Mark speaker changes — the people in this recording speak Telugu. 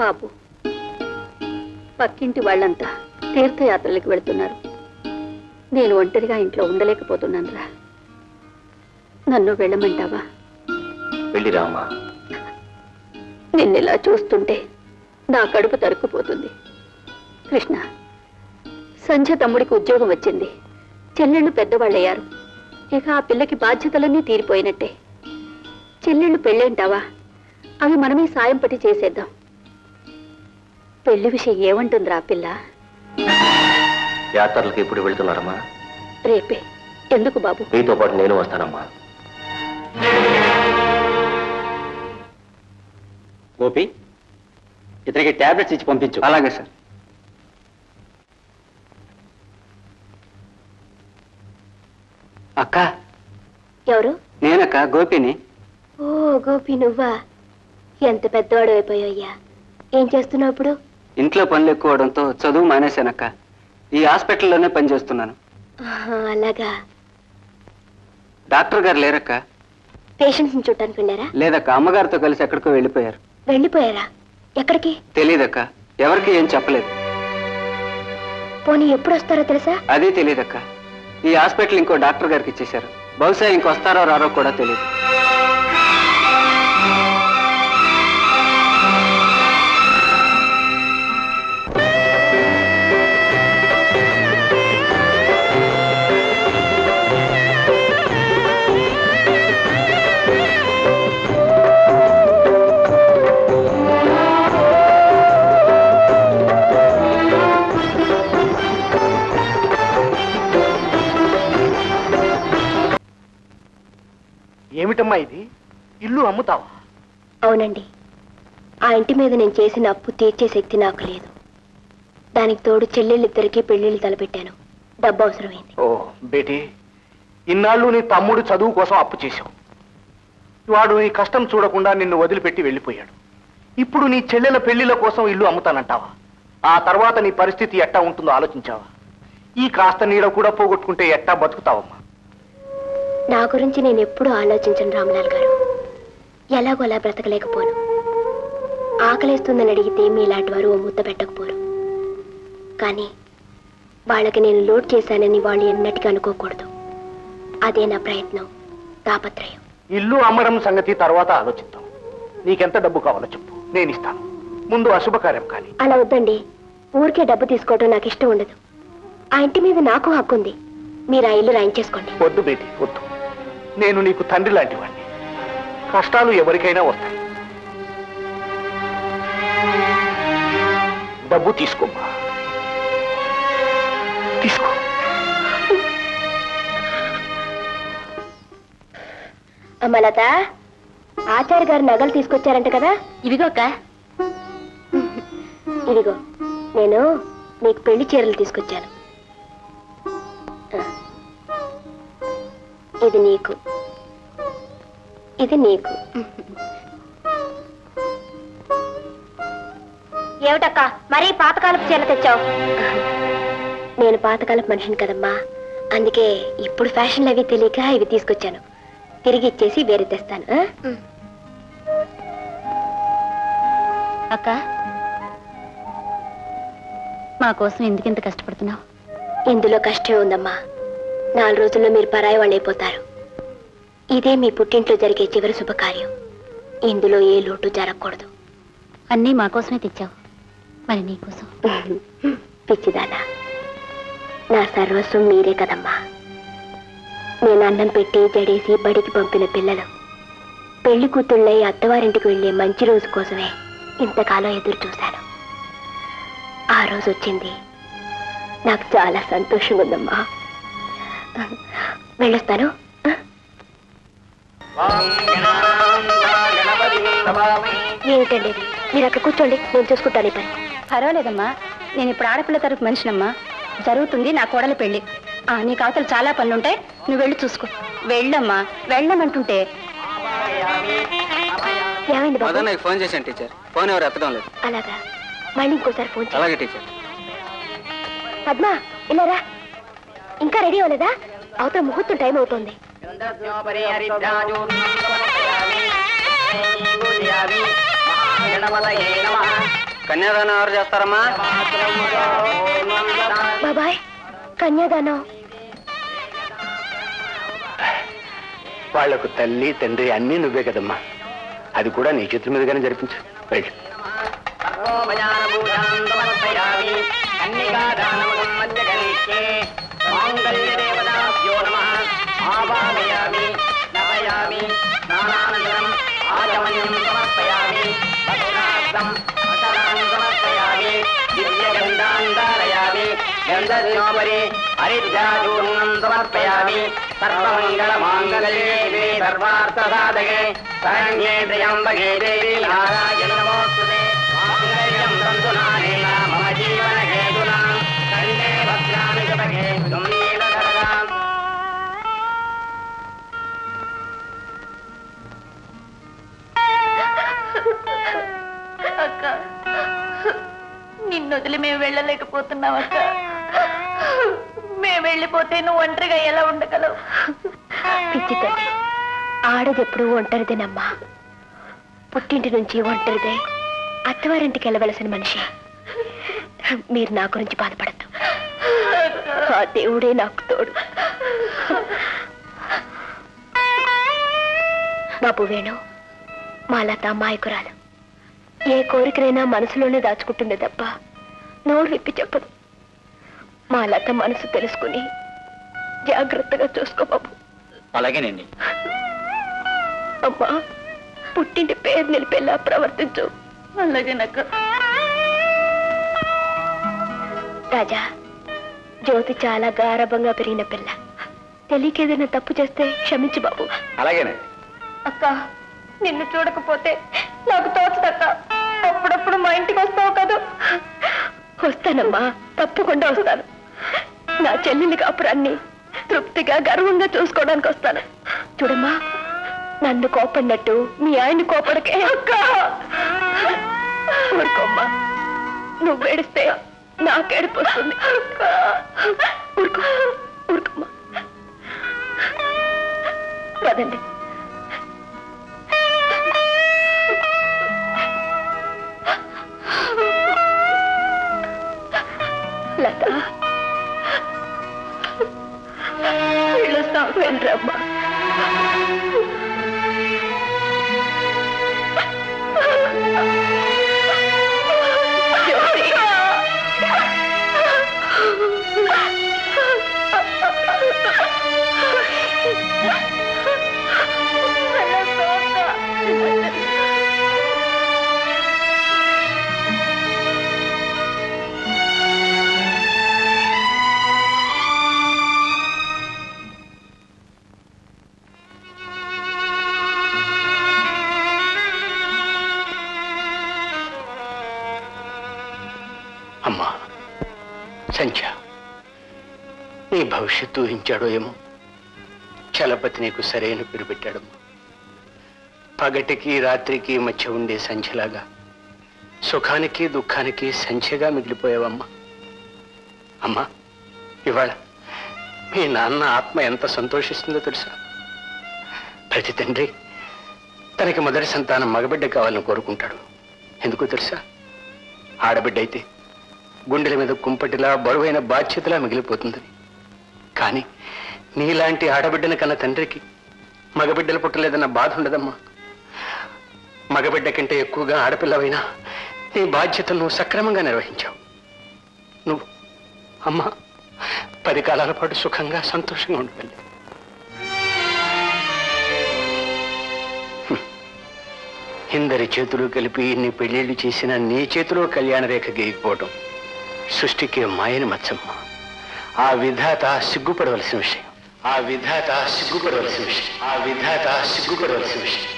Speaker 1: బాబు, పక్కింటి వాళ్ళంతా తీర్థయాత్రలకు వెళ్తున్నారు. నేను ఒంటరిగా ఇంట్లో ఉండలేకపోతున్నానురా. నన్ను వెళ్ళమంటావా?
Speaker 2: వెళ్ళిరామా.
Speaker 1: నిన్నెలా చూస్తుంటే నా కడుపు తరుక్కుపోతుంది. కృష్ణ, సంధ్య తమ్ముడికి ఉద్యోగం వచ్చింది. చెల్లెళ్ళు పెద్దవాళ్ళయ్యారు. ఇక ఆ పిల్లకి బాధ్యతలన్నీ తీరిపోయినట్టే. చెల్లెళ్ళు పెళ్ళేంటావా? అవి మనమే సాయం పట్టి చేసేద్దాం. పెళ్లి విషయం ఏమంటుందిరా ఆ పిల్ల?
Speaker 2: యాత్రలకు ఎప్పుడు వెళ్తున్నారమ్మా?
Speaker 1: రేపే. ఎందుకు బాబు?
Speaker 2: మీతో పాటు నేను వస్తానమ్మా.
Speaker 3: గోపి, ఇతనికి టాబ్లెట్స్ ఇచ్చి పంపించు. అలాగే సార్. అక్క.
Speaker 1: ఎవరు?
Speaker 3: నేనక్క, గోపిని.
Speaker 1: ఓ గోపి, నువ్వా? ఎంత పెద్దవాడు అయిపోయాయ్యా. ఏం చేస్తున్నావు ఇప్పుడు?
Speaker 3: ఇంట్లో పనులు ఎక్కువ అవడంతో చదువు మానేశానక్క. ఈ హాస్పిటల్లోనే పనిచేస్తున్నాను.
Speaker 1: అలాగా.
Speaker 3: డాక్టర్ గారు లేరక్క.
Speaker 1: పేషెంట్స్ ని చూడటానికి వెళ్ళారా?
Speaker 3: లేదక్క, అమ్మగారితో కలిసి ఎక్కడికో వెళ్ళిపోయారు.
Speaker 1: వెళ్ళిపోయారా? ఎక్కడికి?
Speaker 3: తెలీదక్క, ఎవరికి ఏం చెప్పలేదు.
Speaker 1: పోనీ ఎప్పుడు వస్తారో తెలుసా?
Speaker 3: అదే తెలీదక్క. ఈ హాస్పిటల్ ఇంకో డాక్టర్ గారికి ఇచ్చేశారు. బహుశా ఇంకొస్తారో రారో కూడా తెలియదు.
Speaker 4: ఏమిటమ్మా ఇది? ఇల్లు అమ్ముతావా?
Speaker 1: అవునండి. ఆ ఇంటి మీద నేను చేసిన అప్పు తీర్చే శక్తి నాకు లేదు. దానికి తోడు చెల్లెళ్ళిద్దరికీ పెళ్లిళ్ళు తలపెట్టాను. డబ్బు అవసరమైంది.
Speaker 4: ఓ బేటీ, ఇన్నాళ్ళు నీ తమ్ముడు చదువు కోసం అప్పు చేశావు. వాడు నీ కష్టం చూడకుండా నిన్ను వదిలిపెట్టి వెళ్ళిపోయాడు. ఇప్పుడు నీ చెల్లెల పెళ్లిళ్ళ కోసం ఇల్లు అమ్ముతానంటావా? ఆ తర్వాత నీ పరిస్థితి ఎట్టా ఉంటుందో ఆలోచించావా? ఈ కాస్త నీడ కూడా పోగొట్టుకుంటే ఎట్టా బతుకుతావమ్మా?
Speaker 1: నా గురించి నేను ఎప్పుడూ ఆలోచించను రామలాల్ గారు. ఎలాగో అలా బ్రతకలేకపోను. ఆకలేస్తుందని అడిగితే మీలాంటి వారు ఓ ముద్ద పెట్టకపోరు. కానీ వాళ్ళకి నేను లోడ్ చేశానని వాళ్ళు ఎన్నటికీ అనుకోకూడదు. అదే నా ప్రయత్నం, తాపత్రయం.
Speaker 4: ఇల్లు అమ్మడం సంగతి తర్వాత ఆలోచిద్దాం. నీకెంత డబ్బు కావాలో చెప్పు, నేను ఇస్తాను. ముందు అశుభకార్యం కానీ.
Speaker 1: అలా వద్దండి. ఊరికే డబ్బు తీసుకోవడం నాకు ఇష్టం ఉండదు. ఆ ఇంటి మీద నాకు హక్కు ఉంది. మీరు ఆ ఇల్లు రాయించేసుకోండి.
Speaker 4: వద్దు బేటీ, వద్దు. నేను నీకు తండ్రి లాంటి వాడిని. కష్టాలు ఎవరికైనా వస్తాయి. డబ్బు తీసుకోమ్మా, తీసుకో.
Speaker 1: అమ్మలత, ఆచార్య గారు నగలు తీసుకొచ్చారంట కదా? ఇవిగో అక్క. ఇదిగో, నేను నీకు పెళ్లి చీరలు తీసుకొచ్చాను. ఇది నీకు, ఇది నీకు. ఏమిటక్క మరీ పాతకాలపు చీర తెచ్చావు? నేను పాతకాలపు మనిషిని కదమ్మా, అందుకే ఇప్పుడు ఫ్యాషన్లు అవి తెలియక ఇవి తీసుకొచ్చాను. తిరిగి ఇచ్చేసి వేరే తెస్తాను. అక్క, మా కోసం ఎందుకింత కష్టపడుతున్నావు? ఇందులో కష్టమే ఉందమ్మా. 4 రోజుల్లో మీరు పరాయి వాళ్ళు అయిపోతారు. ఇదే మీ పుట్టింట్లో జరిగే చివరి శుభకార్యం. ఇందులో ఏ లోటు జరగకూడదు. అన్నీ మా కోసమే తెచ్చావు, మరి నీకోసం? పిచ్చిదానా, నా సర్వస్వం మీరే కదమ్మా. నేను అన్నం పెట్టి జడేసి బడికి పంపిన పిల్లలు పెళ్లి కూతుళ్ళై అత్తవారింటికి వెళ్లే మంచి రోజు కోసమే ఇంతకాలం ఎదురు చూశాను. ఆ రోజు వచ్చింది. నాకు చాలా సంతోషంగా ఉందమ్మా. వెళ్ళొస్తాను. ఏమిటండి ఇది? మీరు అక్కడ కూర్చోండి, నేను చూసుకుంటాను ఈ పని. పర్వాలేదమ్మా, నేను ఇప్పుడు ఆడపిల్ల తరపు మనిషినమ్మా. జరుగుతుంది నా కోడలి పెళ్లి. నీకు అవతలు చాలా పనులుంటాయి, నువ్వు వెళ్ళి చూసుకో. వెళ్ళమ్మా, వెళ్ళమంటుంటే. ఏమైంది బాబు?
Speaker 3: నాకు ఫోన్ చేశాను టీచర్, ఫోన్ ఎవరు ఎత్తడం లేదు.
Speaker 1: అలాగా, మళ్ళీ ఇంకోసారి ఫోన్ చేయి.
Speaker 3: అలాగే టీచర్.
Speaker 1: పద్మ, ఇలారా. ఇంకా రెడీ అవ్వలేదా? అవతల ముహూర్తం టైం అవుతోంది.
Speaker 3: కన్యాదానం ఎవరు చేస్తారమ్మా?
Speaker 1: బాబాయ్, కన్యాదానం
Speaker 4: వాళ్లకు తల్లి తండ్రి అన్నీ నువ్వే కదమ్మా. అది కూడా నీ చేతుల మీదుగానే జరిపించు. వెళ్ళు.
Speaker 3: హరిద్రాచూర్ణం సమర్పయామి. సర్వమంగళమాంగళ్యే సర్వార్థసాధకే శరణ్యే త్ర్యంబకే దేవి నారాయణి నమోస్తుతే. మాంగళ్యం తంతునానేన మమ జీవనహేతునా కంఠే భద్రామి శుభగే నీలధరదాం.
Speaker 1: అక్క, నిన్ను వదిలి మేము వెళ్ళలేకపోతున్నాం అక్క. మేము వెళ్ళిపోతే నువ్వు ఒంటరిగా ఎలా ఉండగలవు? పిచ్చి తల్లి, ఆడది ఎప్పుడు ఒంటరిదేనమ్మా. పుట్టింటి నుంచి ఒంటరిదే అత్తవారింటికి వెళ్ళవలసిన మనిషి. మీరు నా గురించి బాధపడద్దు. ఆ దేవుడే నాకు తోడు. బాబు వేణు, మా లత అమాయకురాలు. ఏ కోరికనైనా మనసులోనే దాచుకుంటుంది తప్ప నోరు విప్పి చెప్పదు. మా లత మనసు తెలుసుకుని జాగ్రత్తగా చూసుకో బాబు.
Speaker 2: అలాగేనండి.
Speaker 1: అమ్మా, పుట్టింటి పేరు నిలిపేలా ప్రవర్తించు. అలాగేనక్క. రాజా, జ్యోతి చాలా గారభంగా పెరిగిన పిల్ల. తెలియకేదైనా తప్పు చేస్తే క్షమించు బాబు.
Speaker 2: అలాగేనండి.
Speaker 1: అక్క, నిన్ను చూడకపోతే నాకు తోచదక్క. అప్పుడప్పుడు మా ఇంటికి వస్తావు కదా? వస్తానమ్మా, తప్పకుండా వస్తాను. నా చెల్లెలి కాపురాన్ని తృప్తిగా గర్వంగా చూసుకోవడానికి వస్తాను. చూడమ్మా, నన్ను కోపడినట్టు మీ ఆయన్ని కోపడకే. అక్క, ఊరుకోమ్మా. నువ్వు ఏడిస్తే నాకేడుపు వస్తుంది. ఊరుకో, ఊరుకోమ్మా. పదండి. లత, వెళ్ళరమ్మా.
Speaker 4: అమ్మా సంధ్య, నీ భవిష్యత్తు ఊహించాడో ఏమో. చలపతి నీకు సరైన పేరు పెట్టాడమ్మా. పగటికి రాత్రికి మధ్య ఉండే సంధ్యలాగా సుఖానికి దుఃఖానికి సంధ్యగా మిగిలిపోయావమ్మా. అమ్మా, ఇవాళ మీ నాన్న ఆత్మ ఎంత సంతోషిస్తుందో తెలుసా? ప్రతి తండ్రి తనకి మొదటి సంతానం మగబిడ్డ కావాలని కోరుకుంటాడు. ఎందుకో తెలుసా? ఆడబిడ్డ అయితే గుండెల మీద కుంపటిలా బరువైన బాధ్యతలా మిగిలిపోతుందని. కానీ నీలాంటి ఆడబిడ్డను కన్న తండ్రికి మగబిడ్డలు పుట్టలేదన్న బాధ ఉండదమ్మా. మగబిడ్డ కంటే ఎక్కువగా ఆడపిల్లవైనా నీ బాధ్యతను నువ్వు సక్రమంగా నిర్వహించావు. నువ్వు అమ్మా 10 కాలాల పాటు సుఖంగా సంతోషంగా ఉండగలి. ఇందరి చేతులు కలిపి ఇన్ని పెళ్లిళ్ళు చేసిన నీ చేతిలో కళ్యాణ రేఖ గీయకపోవడం సృష్టికి మాయని మచ్చమ్మ. ఆ విధాత సిగ్గుపడవలసిన విషయం. ఆ విధాత సిగ్గుపడవలసిన విషయం. ఆ విధాత సిగ్గుపడవలసిన విషయం.